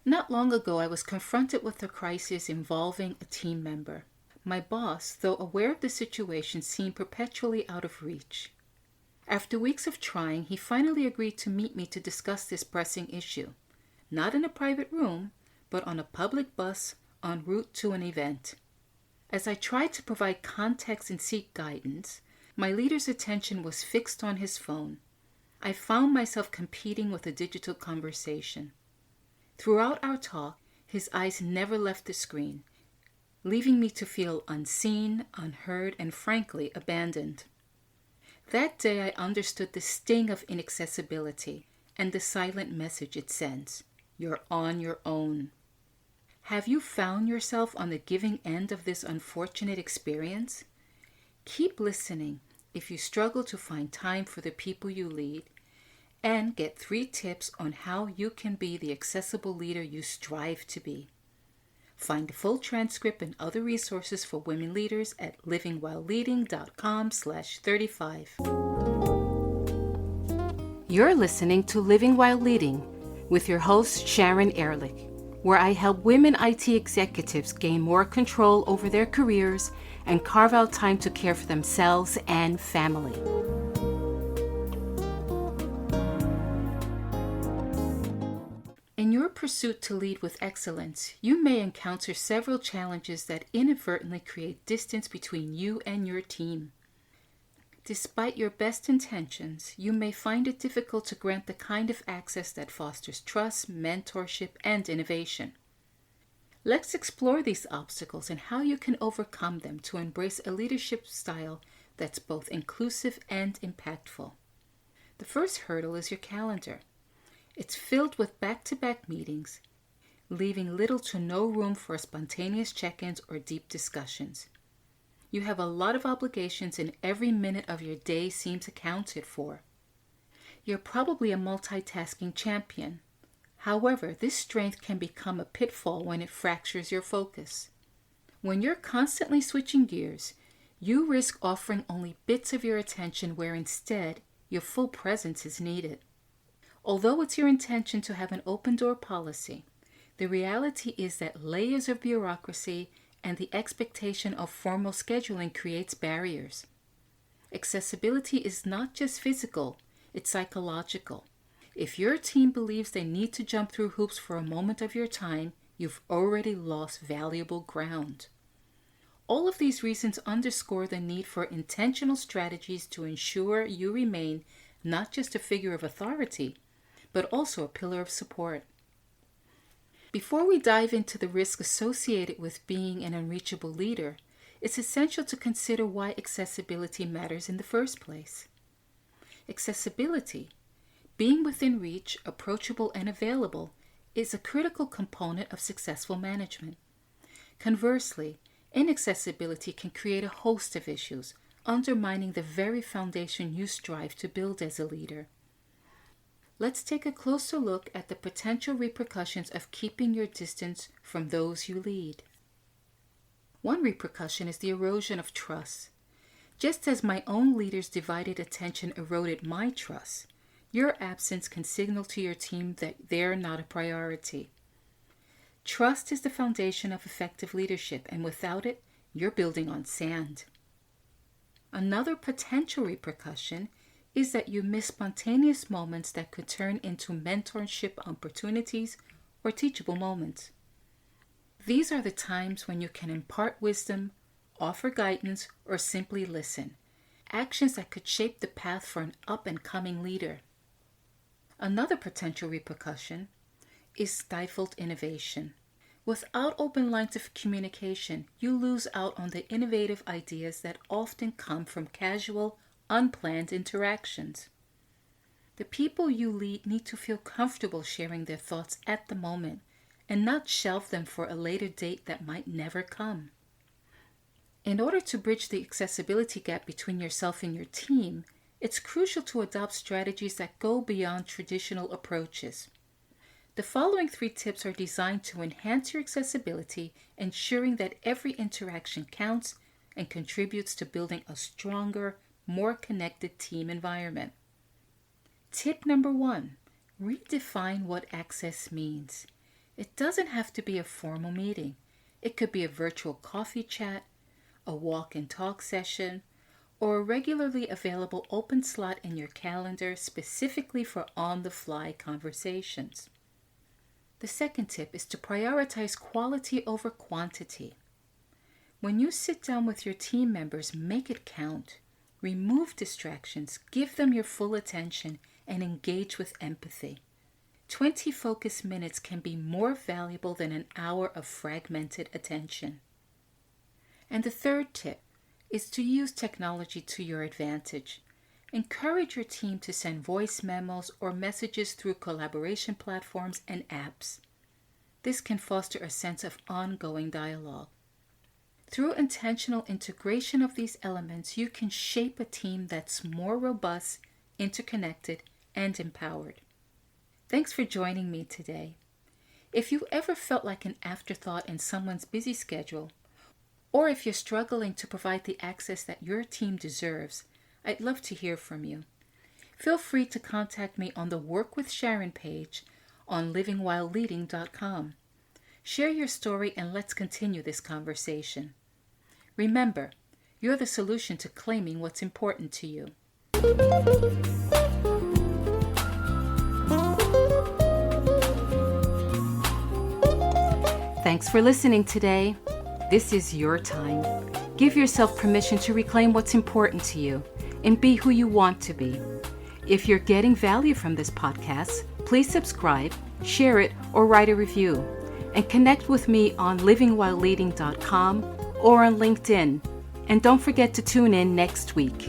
Not long ago, I was confronted with a crisis involving a team member. My boss, though aware of the situation, seemed perpetually out of reach. After weeks of trying, he finally agreed to meet me to discuss this pressing issue, not in a private room, but on a public bus en route to an event. As I tried to provide context and seek guidance, my leader's attention was fixed on his phone. I found myself competing with a digital conversation. Throughout our talk, his eyes never left the screen, leaving me to feel unseen, unheard, and frankly abandoned. That day I understood the sting of inaccessibility and the silent message it sends. You're on your own. Have you found yourself on the giving end of this unfortunate experience? Keep listening if you struggle to find time for the people you lead, and get 3 tips on how you can be the accessible leader you strive to be. Find the full transcript and other resources for women leaders at livingwhileleading.com/35. You're listening to Living While Leading with your host, Sharon Ehrlich, where I help women IT executives gain more control over their careers and carve out time to care for themselves and family. In your pursuit to lead with excellence, you may encounter several challenges that inadvertently create distance between you and your team. Despite your best intentions, you may find it difficult to grant the kind of access that fosters trust, mentorship, and innovation. Let's explore these obstacles and how you can overcome them to embrace a leadership style that's both inclusive and impactful. The first hurdle is your calendar. It's filled with back-to-back meetings, leaving little to no room for spontaneous check-ins or deep discussions. You have a lot of obligations and every minute of your day seems accounted for. You're probably a multitasking champion. However, this strength can become a pitfall when it fractures your focus. When you're constantly switching gears, you risk offering only bits of your attention where instead your full presence is needed. Although it's your intention to have an open-door policy, the reality is that layers of bureaucracy and the expectation of formal scheduling creates barriers. Accessibility is not just physical, it's psychological. If your team believes they need to jump through hoops for a moment of your time, you've already lost valuable ground. All of these reasons underscore the need for intentional strategies to ensure you remain not just a figure of authority, but also a pillar of support. Before we dive into the risk associated with being an unreachable leader, it's essential to consider why accessibility matters in the first place. Accessibility, being within reach, approachable, and available, is a critical component of successful management. Conversely, inaccessibility can create a host of issues, undermining the very foundation you strive to build as a leader. Let's take a closer look at the potential repercussions of keeping your distance from those you lead. One repercussion is the erosion of trust. Just as my own leader's divided attention eroded my trust, your absence can signal to your team that they're not a priority. Trust is the foundation of effective leadership, and without it, you're building on sand. Another potential repercussion is that you miss spontaneous moments that could turn into mentorship opportunities or teachable moments. These are the times when you can impart wisdom, offer guidance, or simply listen, actions that could shape the path for an up-and-coming leader. Another potential repercussion is stifled innovation. Without open lines of communication, you lose out on the innovative ideas that often come from casual, unplanned interactions. The people you lead need to feel comfortable sharing their thoughts at the moment and not shelve them for a later date that might never come. In order to bridge the accessibility gap between yourself and your team, it's crucial to adopt strategies that go beyond traditional approaches. The following 3 tips are designed to enhance your accessibility, ensuring that every interaction counts and contributes to building a stronger, more connected team environment. Tip number 1, redefine what access means. It doesn't have to be a formal meeting. It could be a virtual coffee chat, a walk and talk session, or a regularly available open slot in your calendar specifically for on-the-fly conversations. The second tip is to prioritize quality over quantity. When you sit down with your team members, make it count. Remove distractions, give them your full attention, and engage with empathy. 20 focus minutes can be more valuable than an hour of fragmented attention. And the third tip is to use technology to your advantage. Encourage your team to send voice memos or messages through collaboration platforms and apps. This can foster a sense of ongoing dialogue. Through intentional integration of these elements, you can shape a team that's more robust, interconnected, and empowered. Thanks for joining me today. If you ever felt like an afterthought in someone's busy schedule, or if you're struggling to provide the access that your team deserves, I'd love to hear from you. Feel free to contact me on the Work with Sharon page on livingwhileleading.com. Share your story and let's continue this conversation. Remember, you're the solution to claiming what's important to you. Thanks for listening today. This is your time. Give yourself permission to reclaim what's important to you and be who you want to be. If you're getting value from this podcast, please subscribe, share it, or write a review. And connect with me on livingwhileleading.com or on LinkedIn. And don't forget to tune in next week.